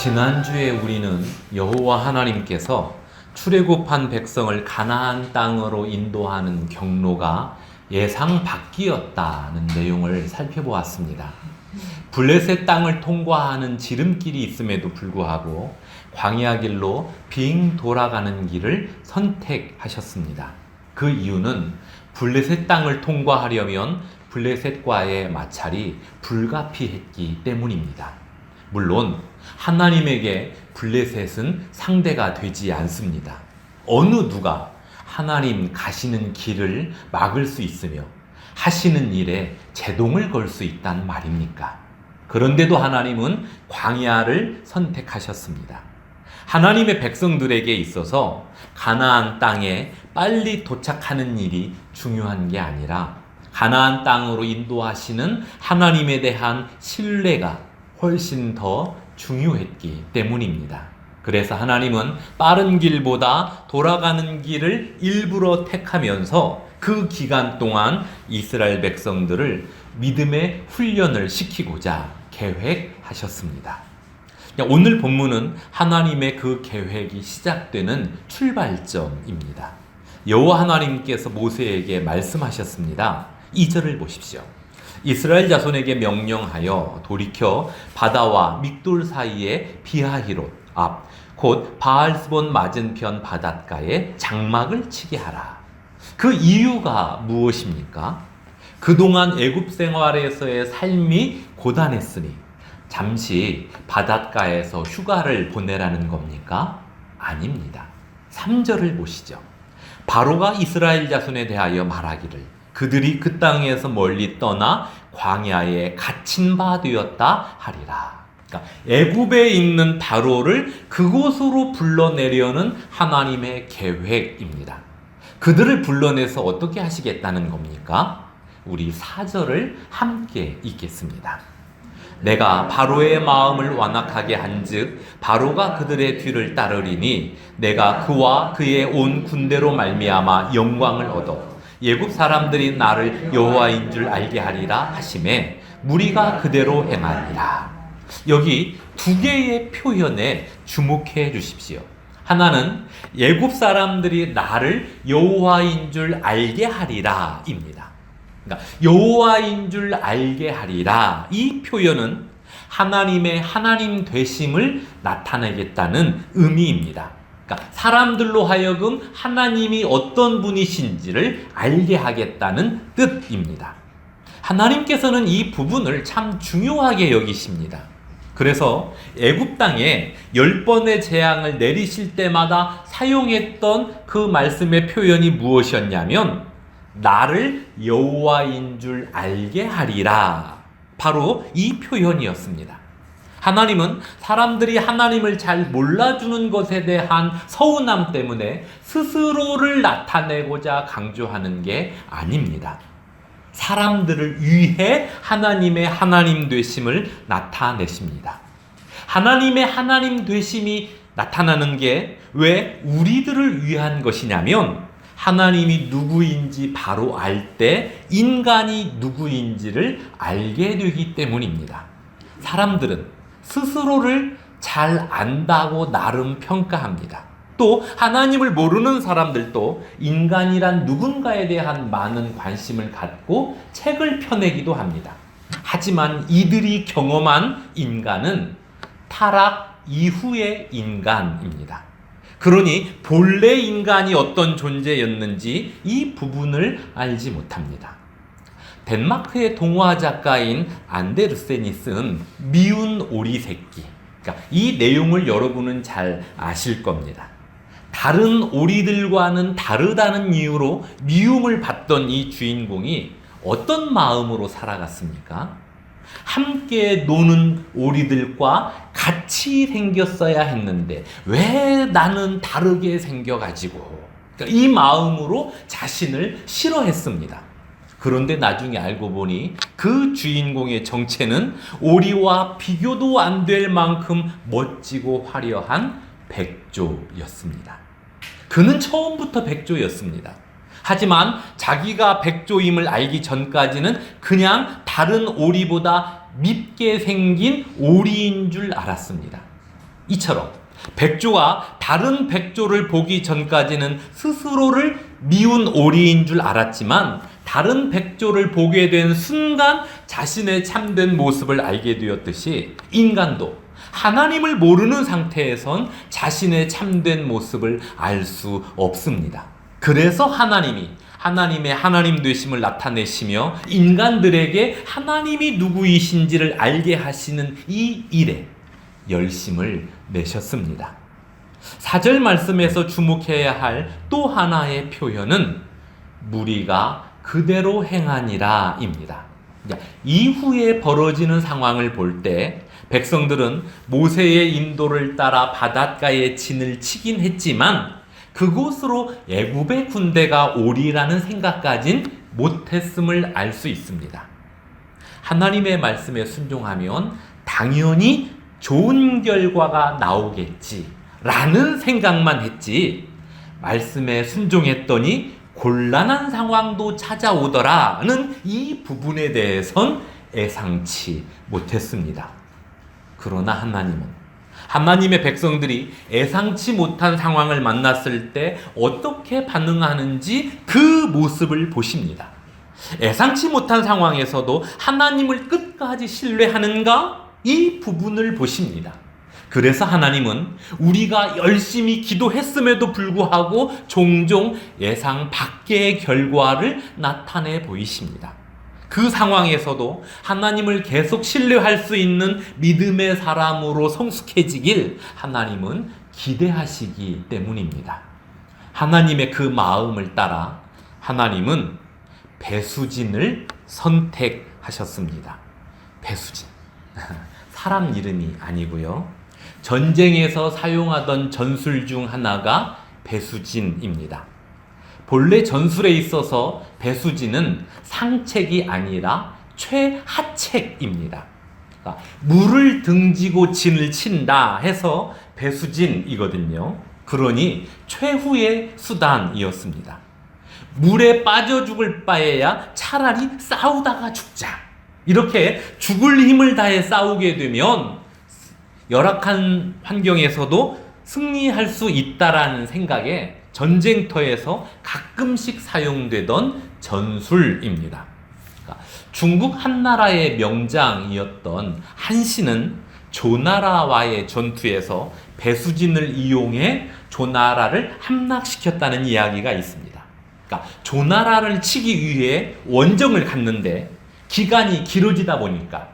지난주에 우리는 여호와 하나님께서 출애굽한 백성을 가나안 땅으로 인도하는 경로가 예상 밖이었다는 내용을 살펴보았습니다. 블레셋 땅을 통과하는 지름길이 있음에도 불구하고 광야 길로 빙 돌아가는 길을 선택하셨습니다. 그 이유는 블레셋 땅을 통과하려면 블레셋과의 마찰이 불가피했기 때문입니다. 물론 하나님에게 블레셋은 상대가 되지 않습니다. 어느 누가 하나님 가시는 길을 막을 수 있으며 하시는 일에 제동을 걸 수 있단 말입니까? 그런데도 하나님은 광야를 선택하셨습니다. 하나님의 백성들에게 있어서 가나안 땅에 빨리 도착하는 일이 중요한 게 아니라 가나안 땅으로 인도하시는 하나님에 대한 신뢰가 훨씬 더 중요했기 때문입니다. 그래서 하나님은 빠른 길보다 돌아가는 길을 일부러 택하면서 그 기간 동안 이스라엘 백성들을 믿음의 훈련을 시키고자 계획하셨습니다. 오늘 본문은 하나님의 그 계획이 시작되는 출발점입니다. 여호와 하나님께서 모세에게 말씀하셨습니다. 2절을 보십시오. 이스라엘 자손에게 명령하여 돌이켜 바다와 믹돌 사이의 비하히롯 앞 곧 바알스본 맞은편 바닷가에 장막을 치게 하라. 그 이유가 무엇입니까? 그동안 애굽 생활에서의 삶이 고단했으니 잠시 바닷가에서 휴가를 보내라는 겁니까? 아닙니다. 3절을 보시죠. 바로가 이스라엘 자손에 대하여 말하기를 그들이 그 땅에서 멀리 떠나 광야에 갇힌 바 되었다 하리라. 그러니까 애굽에 있는 바로를 그곳으로 불러내려는 하나님의 계획입니다. 그들을 불러내서 어떻게 하시겠다는 겁니까? 우리 4절을 함께 읽겠습니다. 내가 바로의 마음을 완악하게 한즉 바로가 그들의 뒤를 따르리니 내가 그와 그의 온 군대로 말미암아 영광을 얻어 애굽 사람들이 나를 여호와인 줄 알게 하리라 하시매 무리가 그대로 행하리라. 여기 두 개의 표현에 주목해 주십시오. 하나는 애굽 사람들이 나를 여호와인 줄 알게 하리라입니다. 그러니까 여호와인 줄 알게 하리라. 이 표현은 하나님의 하나님 되심을 나타내겠다는 의미입니다. 그러니까 사람들로 하여금 하나님이 어떤 분이신지를 알게 하겠다는 뜻입니다. 하나님께서는 이 부분을 참 중요하게 여기십니다. 그래서 애굽 땅에 10번의 재앙을 내리실 때마다 사용했던 그 말씀의 표현이 무엇이었냐면 나를 여호와인 줄 알게 하리라. 바로 이 표현이었습니다. 하나님은 사람들이 하나님을 잘 몰라주는 것에 대한 서운함 때문에 스스로를 나타내고자 강조하는 게 아닙니다. 사람들을 위해 하나님의 하나님 되심을 나타내십니다. 하나님의 하나님 되심이 나타나는 게 왜 우리들을 위한 것이냐면 하나님이 누구인지 바로 알 때 인간이 누구인지를 알게 되기 때문입니다. 사람들은 스스로를 잘 안다고 나름 평가합니다. 또 하나님을 모르는 사람들도 인간이란 누군가에 대한 많은 관심을 갖고 책을 펴내기도 합니다. 하지만 이들이 경험한 인간은 타락 이후의 인간입니다. 그러니 본래 인간이 어떤 존재였는지 이 부분을 알지 못합니다. 덴마크의 동화 작가인 안데르센이 쓴 미운 오리 새끼. 그러니까 이 내용을 여러분은 잘 아실 겁니다. 다른 오리들과는 다르다는 이유로 미움을 받던 이 주인공이 어떤 마음으로 살아갔습니까? 함께 노는 오리들과 같이 생겼어야 했는데 왜 나는 다르게 생겨가지고 그러니까 이 마음으로 자신을 싫어했습니다. 그런데 나중에 알고 보니 그 주인공의 정체는 오리와 비교도 안 될 만큼 멋지고 화려한 백조였습니다. 그는 처음부터 백조였습니다. 하지만 자기가 백조임을 알기 전까지는 그냥 다른 오리보다 밉게 생긴 오리인 줄 알았습니다. 이처럼 백조가 다른 백조를 보기 전까지는 스스로를 미운 오리인 줄 알았지만 다른 백조를 보게 된 순간 자신의 참된 모습을 알게 되었듯이 인간도 하나님을 모르는 상태에선 자신의 참된 모습을 알 수 없습니다. 그래서 하나님이 하나님의 하나님 되심을 나타내시며 인간들에게 하나님이 누구이신지를 알게 하시는 이 일에 열심을 내셨습니다. 4절 말씀에서 주목해야 할 또 하나의 표현은 무리가 그대로 행하니라 입니다. 이후에 벌어지는 상황을 볼 때 백성들은 모세의 인도를 따라 바닷가에 진을 치긴 했지만 그곳으로 애굽의 군대가 오리라는 생각까진 못했음을 알 수 있습니다. 하나님의 말씀에 순종하면 당연히 좋은 결과가 나오겠지라는 생각만 했지 말씀에 순종했더니 곤란한 상황도 찾아오더라는 이 부분에 대해선 예상치 못했습니다. 그러나 하나님의 백성들이 예상치 못한 상황을 만났을 때 어떻게 반응하는지 그 모습을 보십니다. 예상치 못한 상황에서도 하나님을 끝까지 신뢰하는가? 이 부분을 보십니다. 그래서 하나님은 우리가 열심히 기도했음에도 불구하고 종종 예상 밖의 결과를 나타내 보이십니다. 그 상황에서도 하나님을 계속 신뢰할 수 있는 믿음의 사람으로 성숙해지길 하나님은 기대하시기 때문입니다. 하나님의 그 마음을 따라 하나님은 배수진을 선택하셨습니다. 배수진. 사람 이름이 아니고요. 전쟁에서 사용하던 전술 중 하나가 배수진입니다. 본래 전술에 있어서 배수진은 상책이 아니라 최하책입니다. 그러니까 물을 등지고 진을 친다 해서 배수진이거든요. 그러니 최후의 수단이었습니다. 물에 빠져 죽을 바에야 차라리 싸우다가 죽자. 이렇게 죽을 힘을 다해 싸우게 되면 열악한 환경에서도 승리할 수 있다라는 생각에 전쟁터에서 가끔씩 사용되던 전술입니다. 그러니까 중국 한나라의 명장이었던 한신은 조나라와의 전투에서 배수진을 이용해 조나라를 함락시켰다는 이야기가 있습니다. 그러니까 조나라를 치기 위해 원정을 갔는데 기간이 길어지다 보니까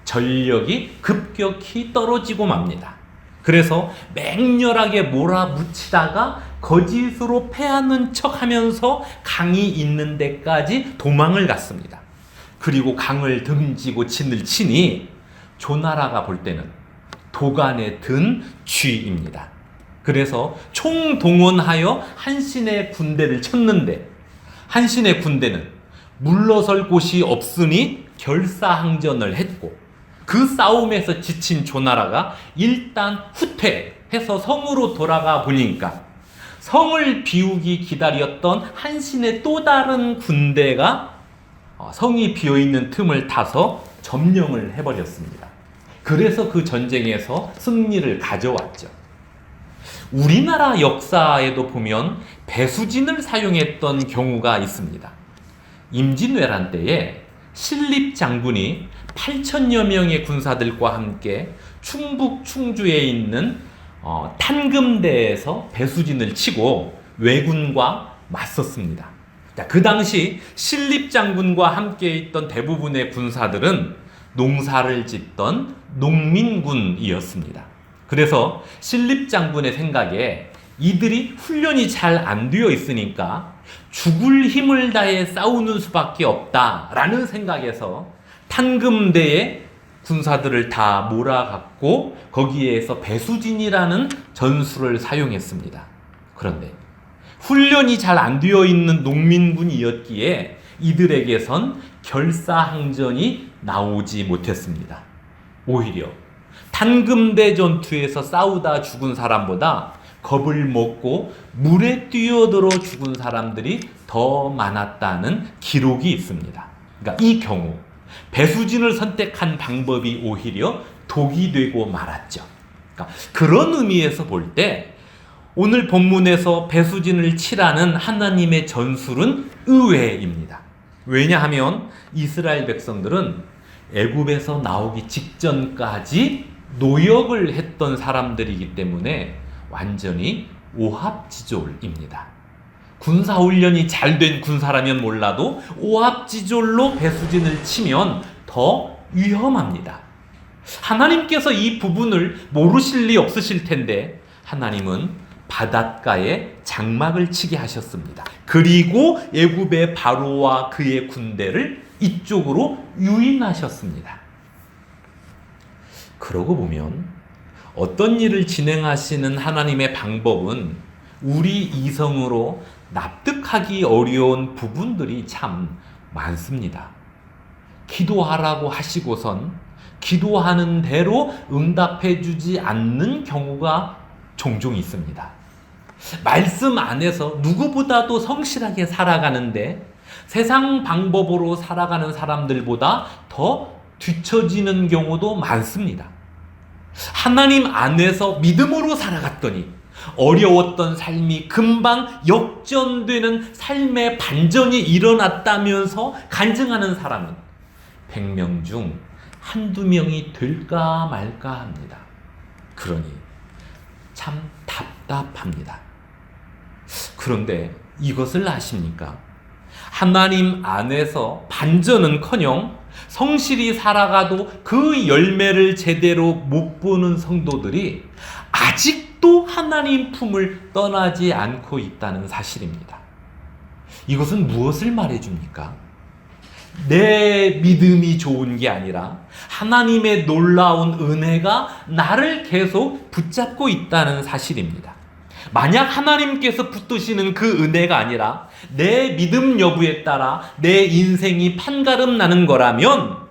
전력이 급격히 떨어지고 맙니다. 그래서 맹렬하게 몰아붙이다가 거짓으로 패하는 척하면서 강이 있는 데까지 도망을 갔습니다. 그리고 강을 등지고 진을 치니 조나라가 볼 때는 도간에 든 쥐입니다. 그래서 총동원하여 한신의 군대를 쳤는데 한신의 군대는 물러설 곳이 없으니 결사항전을 했고 그 싸움에서 지친 조나라가 일단 후퇴해서 성으로 돌아가 보니까 성을 비우기 기다렸던 한신의 또 다른 군대가 성이 비어있는 틈을 타서 점령을 해버렸습니다. 그래서 그 전쟁에서 승리를 가져왔죠. 우리나라 역사에도 보면 배수진을 사용했던 경우가 있습니다. 임진왜란 때에 신립 장군이 8천여 명의 군사들과 함께 충북 충주에 있는 탄금대에서 배수진을 치고 왜군과 맞섰습니다. 그 당시 신립 장군과 함께 있던 대부분의 군사들은 농사를 짓던 농민군이었습니다. 그래서 신립 장군의 생각에 이들이 훈련이 잘 안 되어 있으니까 죽을 힘을 다해 싸우는 수밖에 없다라는 생각에서 탄금대에 군사들을 다 몰아갖고 거기에서 배수진이라는 전술을 사용했습니다. 그런데 훈련이 잘 안 되어 있는 농민군이었기에 이들에게선 결사항전이 나오지 못했습니다. 오히려 탄금대 전투에서 싸우다 죽은 사람보다 겁을 먹고 물에 뛰어들어 죽은 사람들이 더 많았다는 기록이 있습니다. 그러니까 이 경우 배수진을 선택한 방법이 오히려 독이 되고 말았죠. 그러니까 그런 의미에서 볼 때 오늘 본문에서 배수진을 치라는 하나님의 전술은 의외입니다. 왜냐하면 이스라엘 백성들은 애굽에서 나오기 직전까지 노역을 했던 사람들이기 때문에 완전히 오합지졸입니다. 군사훈련이 잘 된 군사라면 몰라도 오합지졸로 배수진을 치면 더 위험합니다. 하나님께서 이 부분을 모르실 리 없으실 텐데 하나님은 바닷가에 장막을 치게 하셨습니다. 그리고 애굽의 바로와 그의 군대를 이쪽으로 유인하셨습니다. 그러고 보면 어떤 일을 진행하시는 하나님의 방법은 우리 이성으로 납득하기 어려운 부분들이 참 많습니다. 기도하라고 하시고선 기도하는 대로 응답해 주지 않는 경우가 종종 있습니다. 말씀 안에서 누구보다도 성실하게 살아가는데 세상 방법으로 살아가는 사람들보다 더 뒤처지는 경우도 많습니다. 하나님 안에서 믿음으로 살아갔더니 어려웠던 삶이 금방 역전되는 삶의 반전이 일어났다면서 간증하는 사람은 100명 중 한두 명이 될까 말까 합니다. 그러니 참 답답합니다. 그런데 이것을 아십니까? 하나님 안에서 반전은커녕 성실히 살아가도 그 열매를 제대로 못 보는 성도들이 아직도 하나님 품을 떠나지 않고 있다는 사실입니다. 이것은 무엇을 말해줍니까? 내 믿음이 좋은 게 아니라 하나님의 놀라운 은혜가 나를 계속 붙잡고 있다는 사실입니다. 만약 하나님께서 붙드시는 그 은혜가 아니라 내 믿음 여부에 따라 내 인생이 판가름 나는 거라면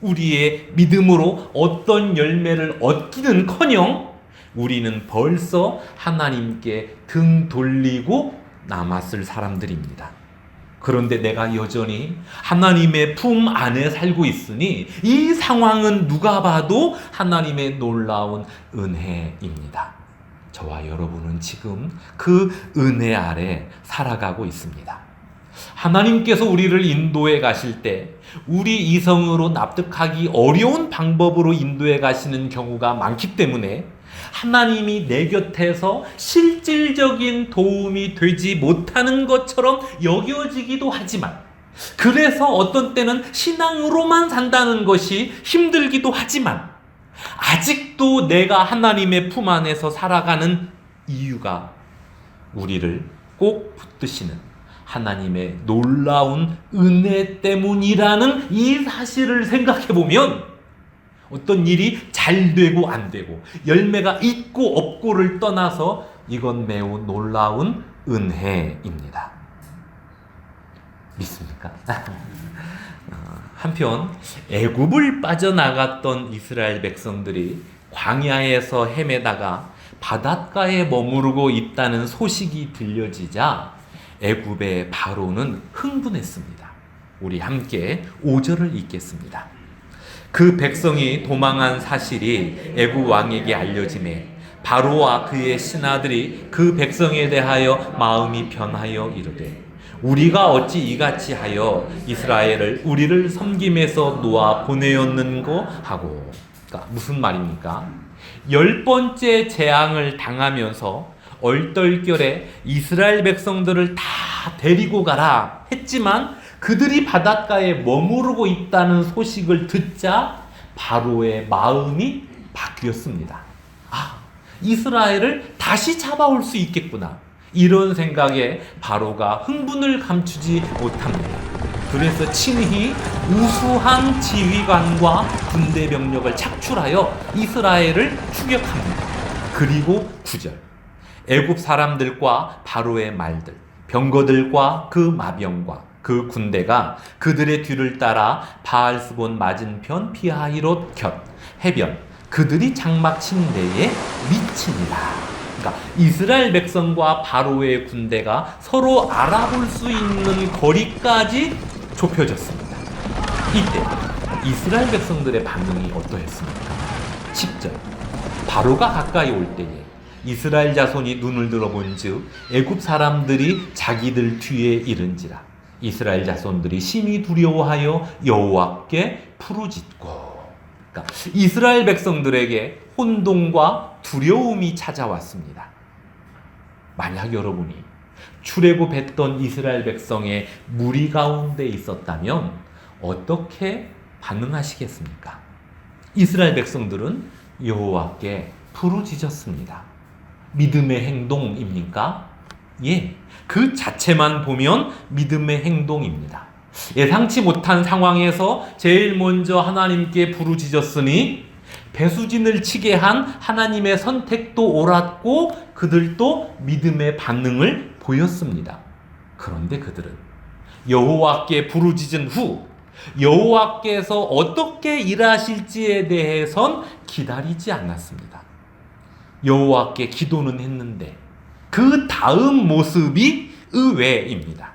우리의 믿음으로 어떤 열매를 얻기는커녕 우리는 벌써 하나님께 등 돌리고 남았을 사람들입니다. 그런데 내가 여전히 하나님의 품 안에 살고 있으니 이 상황은 누가 봐도 하나님의 놀라운 은혜입니다. 저와 여러분은 지금 그 은혜 아래 살아가고 있습니다. 하나님께서 우리를 인도해 가실 때 우리 이성으로 납득하기 어려운 방법으로 인도해 가시는 경우가 많기 때문에 하나님이 내 곁에서 실질적인 도움이 되지 못하는 것처럼 여겨지기도 하지만, 그래서 어떤 때는 신앙으로만 산다는 것이 힘들기도 하지만, 아직도 내가 하나님의 품 안에서 살아가는 이유가 우리를 꼭 붙드시는 하나님의 놀라운 은혜 때문이라는 이 사실을 생각해 보면 어떤 일이 잘 되고 안 되고 열매가 있고 없고를 떠나서 이건 매우 놀라운 은혜입니다. 믿습니까? 한편 애굽을 빠져나갔던 이스라엘 백성들이 광야에서 헤매다가 바닷가에 머무르고 있다는 소식이 들려지자 애굽의 바로는 흥분했습니다. 우리 함께 5절을 읽겠습니다. 그 백성이 도망한 사실이 애굽 왕에게 알려지매 바로와 그의 신하들이 그 백성에 대하여 마음이 변하여 이르되 우리가 어찌 이같이 하여 이스라엘을 우리를 섬김에서 놓아 보내었는고 하고. 그러니까 무슨 말입니까? 10번째 재앙을 당하면서 얼떨결에 이스라엘 백성들을 다 데리고 가라 했지만 그들이 바닷가에 머무르고 있다는 소식을 듣자 바로의 마음이 바뀌었습니다. 아, 이스라엘을 다시 잡아올 수 있겠구나. 이런 생각에 바로가 흥분을 감추지 못합니다. 그래서 친히 우수한 지휘관과 군대 병력을 착출하여 이스라엘을 추격합니다. 그리고 9절, 애굽 사람들과 바로의 말들, 병거들과 그 마병과 그 군대가 그들의 뒤를 따라 바알스본 맞은편 피하히롯 곁 해변 그들이 장막 친 데에 미치니라. 그러니까 이스라엘 백성과 바로의 군대가 서로 알아볼 수 있는 거리까지 좁혀졌습니다. 이때 이스라엘 백성들의 반응이 어떠했습니까? 10절, 바로가 가까이 올 때에 이스라엘 자손이 눈을 들어본즉 애굽 사람들이 자기들 뒤에 이른지라. 이스라엘 자손들이 심히 두려워하여 여호와께 부르짖고. 그러니까 이스라엘 백성들에게 혼돈과 두려움이 찾아왔습니다. 만약 여러분이 출애굽했던 이스라엘 백성의 무리 가운데 있었다면 어떻게 반응하시겠습니까? 이스라엘 백성들은 여호와께 부르짖었습니다. 믿음의 행동입니까? 예, 그 자체만 보면 믿음의 행동입니다. 예상치 못한 상황에서 제일 먼저 하나님께 부르짖었으니 배수진을 치게 한 하나님의 선택도 옳았고 그들도 믿음의 반응을 보였습니다. 그런데 그들은 여호와께 부르짖은 후 여호와께서 어떻게 일하실지에 대해선 기다리지 않았습니다. 여호와께 기도는 했는데 그 다음 모습이 의외입니다.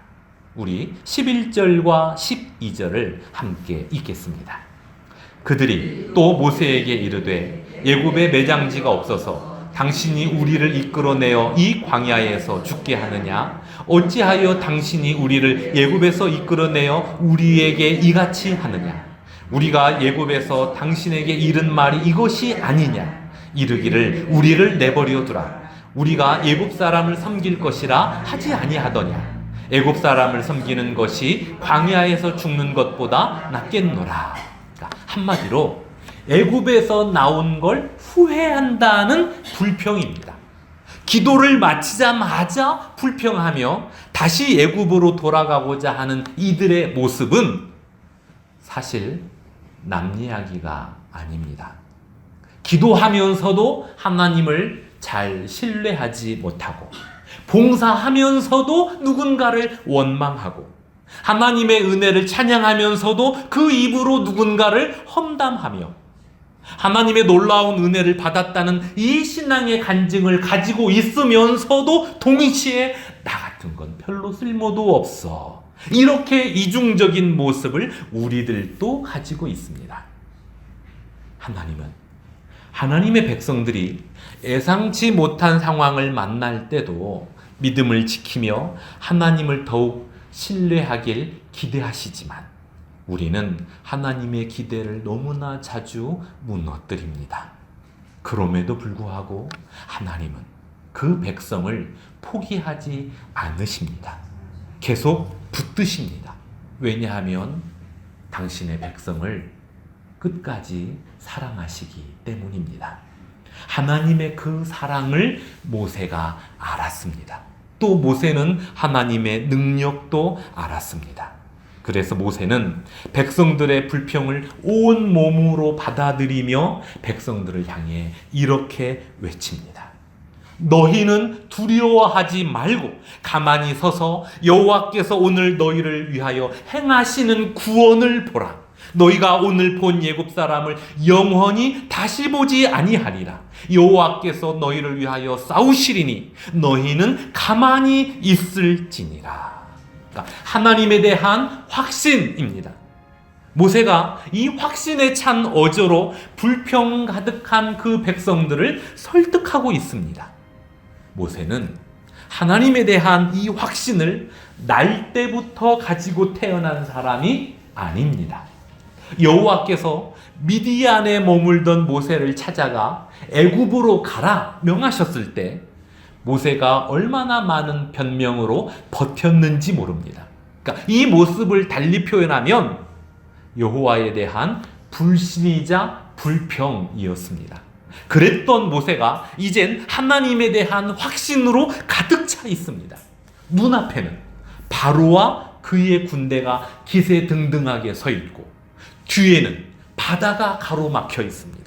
우리 11절과 12절을 함께 읽겠습니다. 그들이 또 모세에게 이르되 애굽에 매장지가 없어서 당신이 우리를 이끌어내어 이 광야에서 죽게 하느냐? 어찌하여 당신이 우리를 애굽에서 이끌어내어 우리에게 이같이 하느냐? 우리가 애굽에서 당신에게 이른 말이 이것이 아니냐? 이르기를 우리를 내버려 두라. 우리가 애굽 사람을 섬길 것이라 하지 아니하더냐? 애굽 사람을 섬기는 것이 광야에서 죽는 것보다 낫겠노라. 그러니까 한마디로 애굽에서 나온 걸 후회한다는 불평입니다. 기도를 마치자마자 불평하며 다시 애굽으로 돌아가고자 하는 이들의 모습은 사실 남 이야기가 아닙니다. 기도하면서도 하나님을 잘 신뢰하지 못하고 봉사하면서도 누군가를 원망하고 하나님의 은혜를 찬양하면서도 그 입으로 누군가를 험담하며 하나님의 놀라운 은혜를 받았다는 이 신앙의 간증을 가지고 있으면서도 동시에 나 같은 건 별로 쓸모도 없어. 이렇게 이중적인 모습을 우리들도 가지고 있습니다. 하나님은 하나님의 백성들이 예상치 못한 상황을 만날 때도 믿음을 지키며 하나님을 더욱 신뢰하길 기대하시지만 우리는 하나님의 기대를 너무나 자주 무너뜨립니다. 그럼에도 불구하고 하나님은 그 백성을 포기하지 않으십니다. 계속 붙드십니다. 왜냐하면 당신의 백성을 끝까지 사랑하시기 때문입니다. 하나님의 그 사랑을 모세가 알았습니다. 또 모세는 하나님의 능력도 알았습니다. 그래서 모세는 백성들의 불평을 온 몸으로 받아들이며 백성들을 향해 이렇게 외칩니다. 너희는 두려워하지 말고 가만히 서서 여호와께서 오늘 너희를 위하여 행하시는 구원을 보라. 너희가 오늘 본 애굽 사람을 영원히 다시 보지 아니하리라. 여호와께서 너희를 위하여 싸우시리니 너희는 가만히 있을지니라. 그러니까 하나님에 대한 확신입니다. 모세가 이 확신에 찬 어조로 불평 가득한 그 백성들을 설득하고 있습니다. 모세는 하나님에 대한 이 확신을 날 때부터 가지고 태어난 사람이 아닙니다. 여호와께서 미디안에 머물던 모세를 찾아가 애굽으로 가라 명하셨을 때 모세가 얼마나 많은 변명으로 버텼는지 모릅니다. 그러니까 이 모습을 달리 표현하면 여호와에 대한 불신이자 불평이었습니다. 그랬던 모세가 이젠 하나님에 대한 확신으로 가득 차 있습니다. 눈앞에는 바로와 그의 군대가 기세등등하게 서 있고 뒤에는 바다가 가로막혀 있습니다.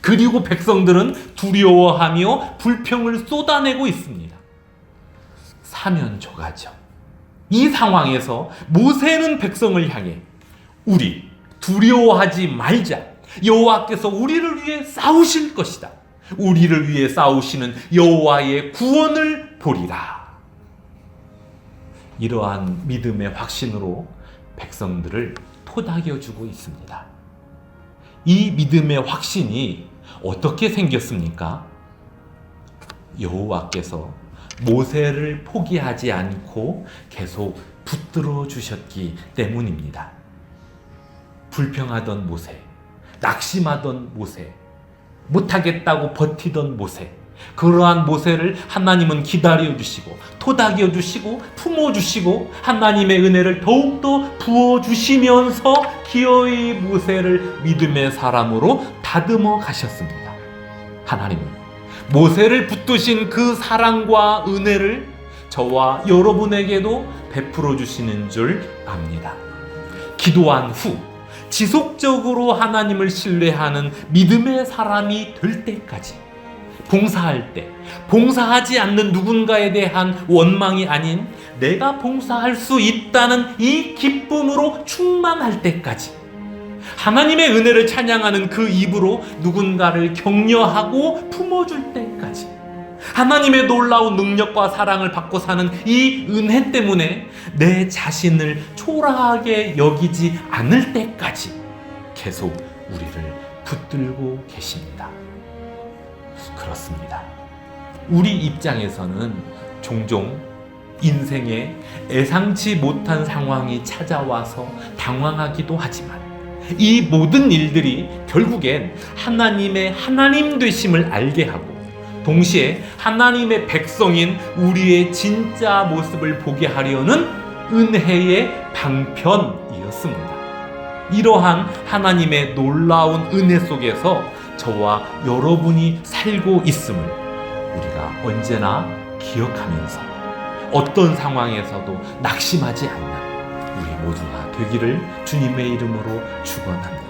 그리고 백성들은 두려워하며 불평을 쏟아내고 있습니다. 사면초가죠. 이 상황에서 모세는 백성을 향해 우리 두려워하지 말자. 여호와께서 우리를 위해 싸우실 것이다. 우리를 위해 싸우시는 여호와의 구원을 보리라. 이러한 믿음의 확신으로 백성들을 토닥여주고 있습니다. 이 믿음의 확신이 어떻게 생겼습니까? 여호와께서 모세를 포기하지 않고 계속 붙들어 주셨기 때문입니다. 불평하던 모세, 낙심하던 모세, 못하겠다고 버티던 모세, 그러한 모세를 하나님은 기다려 주시고 토닥여 주시고 품어 주시고 하나님의 은혜를 더욱더 부어 주시면서 기어이 모세를 믿음의 사람으로 다듬어 가셨습니다. 하나님은 모세를 붙드신 그 사랑과 은혜를 저와 여러분에게도 베풀어 주시는 줄 압니다. 기도한 후 지속적으로 하나님을 신뢰하는 믿음의 사람이 될 때까지, 봉사할 때 봉사하지 않는 누군가에 대한 원망이 아닌 내가 봉사할 수 있다는 이 기쁨으로 충만할 때까지, 하나님의 은혜를 찬양하는 그 입으로 누군가를 격려하고 품어줄 때까지, 하나님의 놀라운 능력과 사랑을 받고 사는 이 은혜 때문에 내 자신을 초라하게 여기지 않을 때까지 계속 우리를 붙들고 계십니다. 그렇습니다. 우리 입장에서는 종종 인생에 예상치 못한 상황이 찾아와서 당황하기도 하지만 이 모든 일들이 결국엔 하나님의 하나님 되심을 알게 하고 동시에 하나님의 백성인 우리의 진짜 모습을 보게 하려는 은혜의 방편이었습니다. 이러한 하나님의 놀라운 은혜 속에서 저와 여러분이 살고 있음을 우리가 언제나 기억하면서 어떤 상황에서도 낙심하지 않는 우리 모두가 되기를 주님의 이름으로 축원합니다.